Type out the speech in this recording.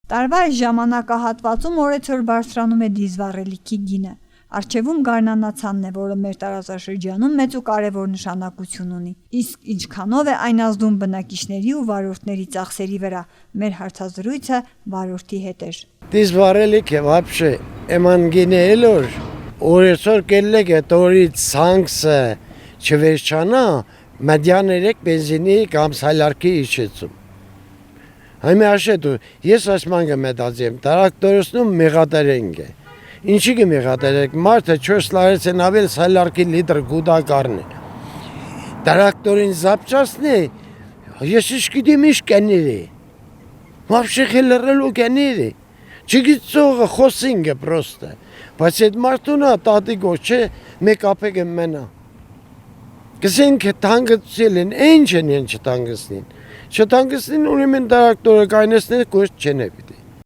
Տարվա այս ժամանակահատվածում օրեցօր բարձրանում է դիզվառելիքի գինը։ Առջևում գարնանացանն է, որը մեր տարածաշրջանում մեծ ու կարևոր նշանակություն ունի։ Իսկ ինչքանով է այն ազդում բնակիչների ու վարորդների ծախսերի վրա, մեր հարցազրույցը վարորդի հետ էր։ Դիզվառելիքը вообще էմանգինելոր օրեցօր կելլեգ է տորի ցանքսը չվերջանա մեդիաներեք բենզինի կամ սալարկի իջեցում։ Հայմի աշետու ես ասման գմետացիեմ տրակտորսնում մեղադարենք է։ Ինչի կմեղադարեք մարդը 4 լարից են ավել սալարկի լիտր գուդա կարնի։ Տրակտորին զապճասնի ես իշխիդիմ իշ կեների։ Вообще խելրելու կեների։ Չգիծողը խոսինգը պրոստը։ Բայց այդ մարդունա տատիկո չէ մեկ ապեգ եմ մենա։ Կսենք տանգծել են, ինչ են չտանգսնին։ Չտանգսնին ունիմ են տրակտորը կայնեսնել կոշ չեն էվիտ։